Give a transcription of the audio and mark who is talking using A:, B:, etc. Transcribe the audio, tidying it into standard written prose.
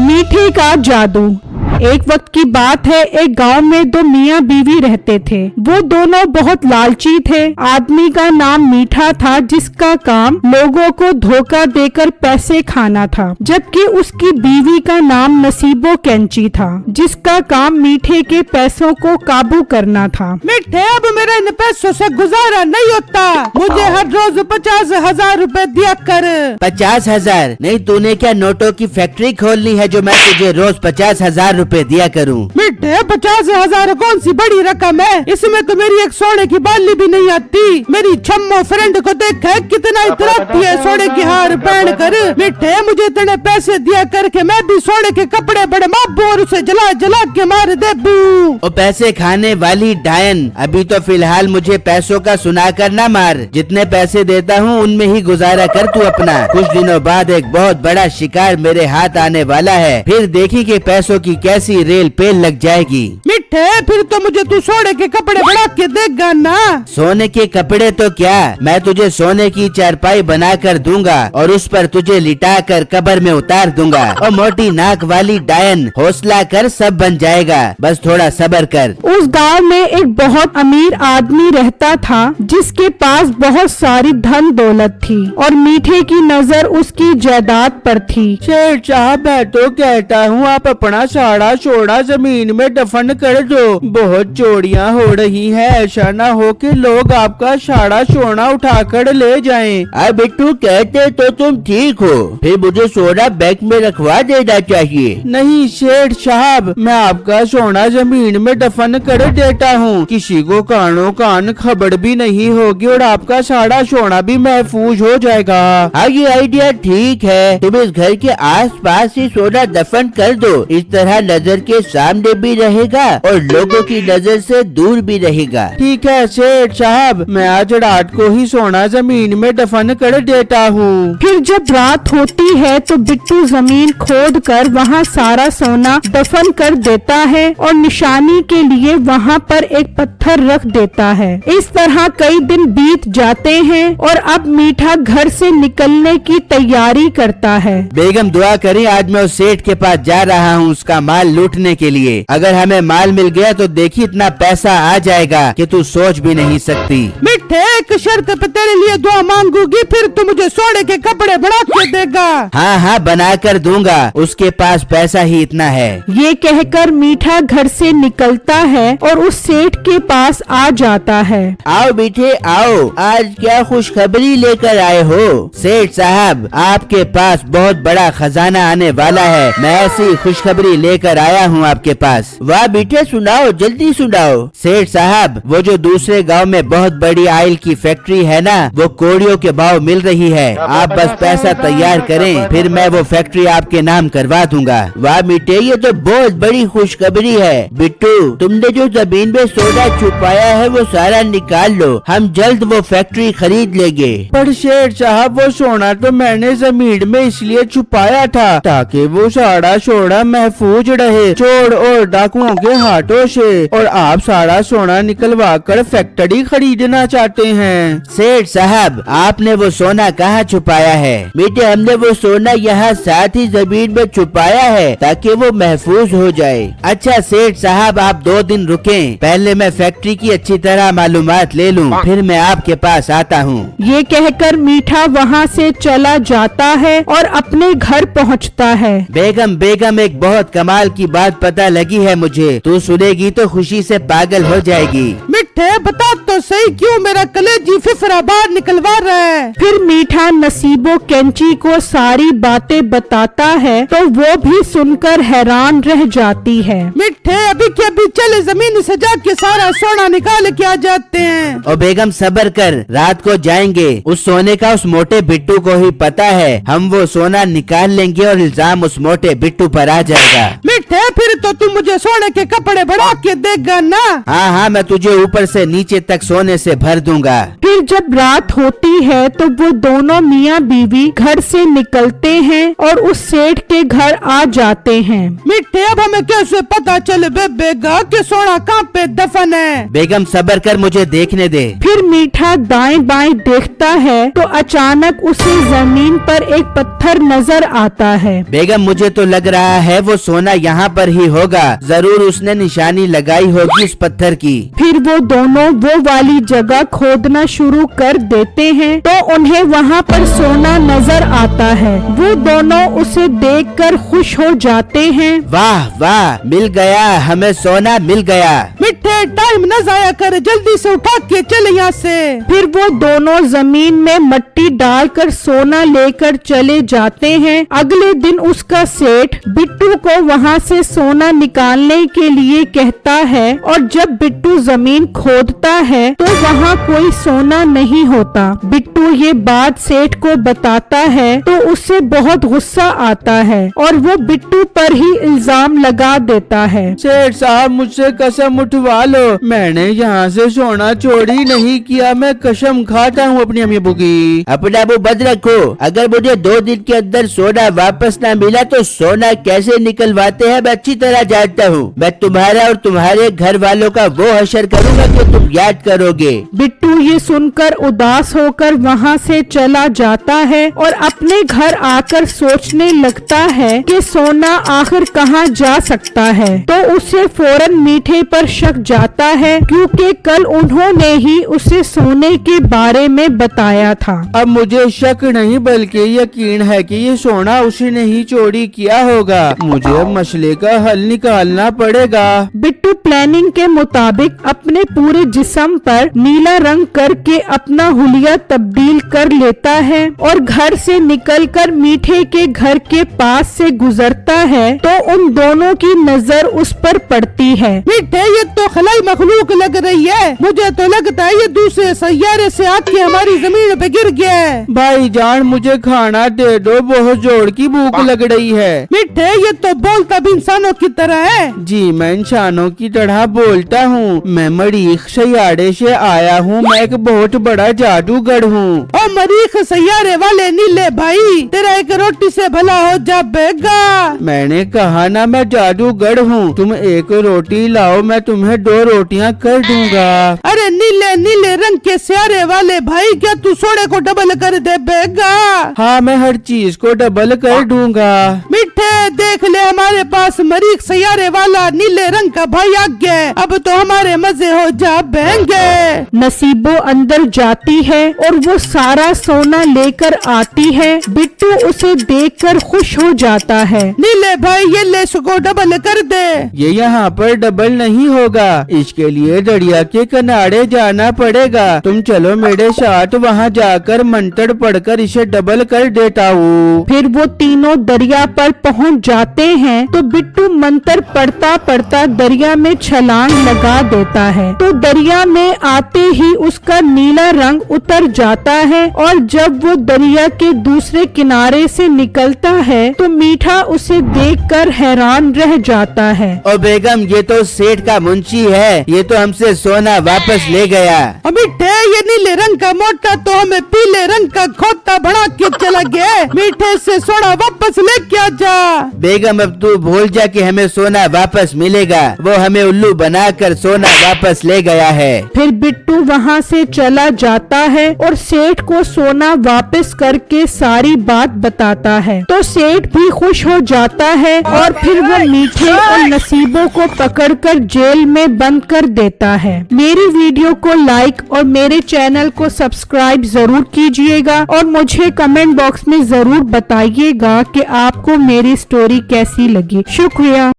A: मीठे का जादू। एक वक्त की बात है, एक गांव में दो मियाँ बीवी रहते थे। वो दोनों बहुत लालची थे। आदमी का नाम मीठा था, जिसका काम लोगों को धोखा देकर पैसे खाना था, जबकि उसकी बीवी का नाम नसीबो कैंची था, जिसका काम मीठे के पैसों को काबू करना था।
B: मीठे, अब मेरा इन पैसों से गुजारा नहीं होता, मुझे हर रोज 50,000 रुपए दिया कर।
C: 50,000? नहीं, तूने क्या नोटों की फैक्ट्री खोलनी है जो मैं तुझे रोज 50,000 रुपए दिया करूं?
B: मीठे, 50,000 कौन सी बड़ी रकम है, इसमें तो मेरी एक सोने की बाली भी नहीं आती। मेरी छम्मो फ्रेंड को देखा है कितना इतराती है सोने की हार पहन कर। मीठे, मुझे इतने पैसे दिया करके मैं भी सोने के कपड़े बड़े माबू और उसे जला जला के मार देबू।
C: ओ पैसे खाने वाली डायन, अभी तो फिलहाल मुझे पैसों का सुना कर ना मार। जितने पैसे देता हूँ उनमें ही गुजारा कर तू अपना। कुछ दिनों बाद एक बहुत बड़ा शिकार मेरे हाथ आने वाला है, फिर देखी कि पैसों की कैसी रेल पेल लग जाएगी।
B: मीठे, फिर तो मुझे तू सोने के कपड़े बना के देगा ना?
C: सोने के कपड़े तो क्या, मैं तुझे सोने की चारपाई बना कर दूंगा और उस पर तुझे लिटा कर कब्र में उतार दूंगा। और मोटी नाक वाली डायन, हौसला कर, सब बन जाएगा, बस थोड़ा सब्र कर।
A: उस गांव में एक बहुत अमीर आदमी रहता था, जिसके पास बहुत सारी धन दौलत थी और मीठे की नजर उसकी जायदाद पर थी।
D: शेर साहब, मैं तो कहता हूँ आप अपना सारा छोड़ा जमीन में दफन कर दो। बहुत चोरियां हो रही हैं, ऐसा ना हो कि लोग आपका सारा सोना उठाकर ले जाएं।
C: अब बिट्टू, कहते तो तुम ठीक हो, फिर मुझे सोना बैंक में रखवा देना चाहिए।
D: नहीं शेर साहब, मैं आपका सोना जमीन में दफन कर देता हूँ, किसी को कानों कान खबर भी नहीं होगी और आपका सारा सोना भी महफूज हो जाएगा।
C: हाँ, ये आइडिया ठीक है। तुम इस घर के आस पास ही सोना दफन कर दो, इस तरह नजर के सामने भी रहेगा और लोगों की नजर से दूर भी रहेगा।
D: ठीक है सेठ साहब, मैं आज रात को ही सोना जमीन में दफन कर देता हूँ।
A: फिर जब रात होती है तो बिट्टू जमीन खोद कर वहाँ सारा सोना दफन कर देता है और निशानी के लिए वहाँ पर एक पत्थर रख देता है। इस तरह कई दिन बीत जाते हैं और अब मीठा घर से निकलने की तैयारी करता है।
C: बेगम, दुआ करें, आज मैं उस सेठ के पास जा रहा हूँ उसका माल लूटने के लिए। अगर हमें माल मिल गया तो देखी इतना पैसा आ जाएगा कि तू सोच भी नहीं सकती।
B: मीठे, एक शर्त पे तेरे लिए दुआ मांगूंगी, फिर तू मुझे सोने के कपड़े बना के देगा।
C: हाँ हाँ, बना कर दूंगा, उसके पास पैसा ही इतना है।
A: ये कहकर मीठा घर से निकलता है और उस सेठ के पास आ जाता है।
C: आओ मीठे आओ, आज क्या खुशखबरी लेकर आए हो? सेठ साहब, आपके पास बहुत बड़ा खजाना आने वाला है, मैं ऐसी खुशखबरी लेकर आया हूँ आपके पास। वाह मीठे, सुनाओ, जल्दी सुनाओ। सेठ साहब, वो जो दूसरे गांव में बहुत बड़ी आयल की फैक्ट्री है ना, वो कोड़ियों के भाव मिल रही है। आप बस पैसा तैयार करें, फिर मैं वो फैक्ट्री आपके नाम करवा दूंगा। वाह मीठे, ये तो बहुत बड़ी खुशखबरी है। बिट्टू, तुमने जो जमीन में सोना छुपाया है वो सारा निकाल लो, हम जल्द वो फैक्ट्री खरीद लेंगे।
D: पर शेर साहब, वो सोना तो मैंने जमीन में इसलिए छुपाया था ताकि वो सारा सोना महफूज रहे चोर और डाकुओं के हाथों से, और आप सारा सोना निकलवा कर फैक्ट्री खरीदना चाहते हैं।
C: सेठ साहब, आपने वो सोना कहाँ छुपाया है? बेटे, हमने वो सोना यहाँ साथ ही जमीन में छुपाया है ताकि वो महफूज हो जाए। अच्छा सेठ साहब, आप 2 दिन रुकें, पहले मैं फैक्ट्री की अच्छी तरह मालूमात ले लूं, फिर मैं आपके पास आता हूँ।
A: ये कहकर मीठा वहाँ से चला जाता है और अपने घर पहुँचता है।
C: बेगम, एक बहुत कमाल की बात पता लगी है मुझे, तू सुनेगी तो खुशी से पागल हो जाएगी।
B: मीठे, बता तो सही, क्यों मेरा कलेजी फिफरा बाहर निकलवा रहा है?
A: फिर मीठा नसीबो कैंची को सारी बातें बताता है तो वो भी सुनकर हैरान रह जाती है।
B: मीठे, अभी के अभी चले जमीन से जाके सारा सोना निकाल के आ जाते हैं।
C: और बेगम सब्र कर, रात को जाएंगे, उस सोने का उस मोटे बिट्टू को ही पता है, हम वो सोना निकाल लेंगे और इल्जाम उस मोटे बिट्टू पर आ जाएगा।
B: मीठे, फिर तो तुम मुझे सोने के कपड़े बना के देगा ना?
C: हाँ हाँ, मैं तुझे ऊपर से नीचे तक सोने से भर दूंगा।
A: फिर जब रात होती है तो वो दोनों मियाँ बीवी घर से निकलते हैं और उस सेठ के घर आ जाते हैं।
B: मिठे अब हमें कैसे पता चले बेगा कि सोना कहाँ पे दफन है?
C: बेगम सब्र कर, मुझे देखने दे।
A: फिर मीठा दाएं बाएं देखता है तो अचानक उसे जमीन पर एक पत्थर नजर आता है।
C: बेगम मुझे तो लग रहा है वो सोना यहाँ पर ही होगा, जरूर उसने निशानी लगाई होगी उस पत्थर की।
A: फिर वो दोनों वो वाली जगह खोदना शुरू कर देते हैं तो उन्हें वहाँ पर सोना नजर आता है। वो दोनों उसे देखकर खुश हो जाते हैं।
C: वाह वाह, मिल गया, हमें सोना मिल गया।
B: मिठे टाइम न जाया कर, जल्दी से उठा के चले यहाँ से।
A: फिर वो दोनों जमीन में मट्टी डालकर सोना लेकर चले जाते हैं। अगले दिन उसका सेठ बिट्टू को वहाँ से सोना निकालने के लिए कहता है और जब बिट्टू जमीन खोदता है तो वहाँ कोई सोना नहीं होता। बिट्टू ये बात सेठ को बताता है तो उसे बहुत गुस्सा आता है और वो बिट्टू पर ही इल्जाम लगा देता है।
D: सेठ साहब मुझसे कसम उठवा लो, मैंने यहाँ से सोना चोरी नहीं किया, मैं कसम खाता हूँ अपनी अम्मी अब्बू की।
C: अपना मुंह बंद रखो, अगर मुझे 2 दिन के अंदर सोना वापस न मिला तो सोना कैसे निकलवाते हैं मैं अच्छी तरह जानता हूँ। मैं तुम्हारा और तुम्हारे घर वालों का वो हशर करूँगा कि तुम याद करोगे।
A: बिट्टू ये सुनकर उदास होकर वहाँ से चला जाता है और अपने घर आकर सोचने लगता है कि सोना आखिर कहाँ जा सकता है। तो उसे फौरन मीठे पर शक जाता है क्योंकि कल उन्होंने ही उसे सोने के बारे में बताया था।
D: अब मुझे शक नहीं बल्कि यकीन है कि ये सोना उसने ही चोरी किया होगा। मुझे अब मसले का हल निकालना पड़ेगा।
A: बिट्टू प्लानिंग के मुताबिक अपने पूरे जिस्म पर नीला रंग करके अपना हुलिया तब्दील कर लेता है और घर से निकलकर मीठे के घर के पास से गुजरता है तो उन दोनों की नजर उस पर पड़ती है।
B: मिठे ये तो खलाई मखलूक लग रही है, मुझे तो लगता है ये दूसरे सैयारे से आके हमारी जमीन पे गिर गया है।
D: भाईजान मुझे खाना दे दो, बहुत जोर की भूख लग रही है।
B: मिठे ये तो बोलता भी इंसानों की तरह है।
D: जी मैं इंसानों की तरह बोलता हूँ, मैं मरीख सैयारे से आया हूँ, मैं एक बहुत बड़ा जादूगर हूँ।
B: ओ मरीख सैयारे वाले नीले भाई, तेरा एक रोटी से भला हो जा बेगा।
D: मैंने कहा ना मैं जादूगर हूँ, तुम एक रोटी लाओ मैं तुम्हें 2 रोटियाँ कर दूंगा।
B: अरे नीले नीले रंग के सैयारे वाले भाई, क्या तू सोने को डबल कर दे बेगा?
D: हाँ मैं हर चीज को डबल कर दूंगा।
B: मिठे देख ले, हमारे पास मरीख सैयारे वाला नीले रंग का भाई आ गया, अब तो हमारे मजे हो जा बेंगे।
A: नसीबो अंदर जाती है और वो सारा सोना लेकर आती है। बिट्टू उसे देखकर खुश हो जाता है।
B: नीले भाई ये ले इसको डबल कर दे।
D: ये यहाँ पर डबल नहीं होगा, इसके लिए दरिया के किनारे जाना पड़ेगा। तुम चलो मेरे साथ, वहाँ जाकर मंत्र पढ़कर इसे डबल कर देता हूँ।
A: फिर वो तीनों दरिया पर पहुँच जाते हैं तो बिट्टू मंत्र पढ़ता पढ़ता दरिया में छलांग लगा देता है। तो दरिया में आते ही उसका नीला रंग उतर जाता है और जब वो दरिया के दूसरे किनारे से निकलता है तो मीठा उसे देखकर हैरान रह जाता है।
C: ओ बेगम ये तो सेठ का मुंशी है, ये तो हमसे सोना वापस ले गया।
B: मिठे ये नीले रंग का मोटा तो हमें पीले रंग का खोता बना के चला गया। मीठे से सोना वापस लेके आ जा।
C: बेगम अब तू भूल जा कि हमें सोना वापस मिलेगा, वो हमें उल्लू बनाकर सोना वापस ले गया है।
A: फिर बिट्टू वहाँ से चला जाता है और सेठ को सोना वापस करके सारी बात बताता है। तो सेठ भी खुश हो जाता है और फिर वो मीठे और नसीबों को पकड़कर जेल में बंद कर देता है। मेरी वीडियो को लाइक और मेरे चैनल को सब्सक्राइब जरूर कीजिएगा और मुझे कमेंट बॉक्स में जरूर बताइएगा कि आपको मेरी स्टोरी कैसी लगी। शुक्रिया।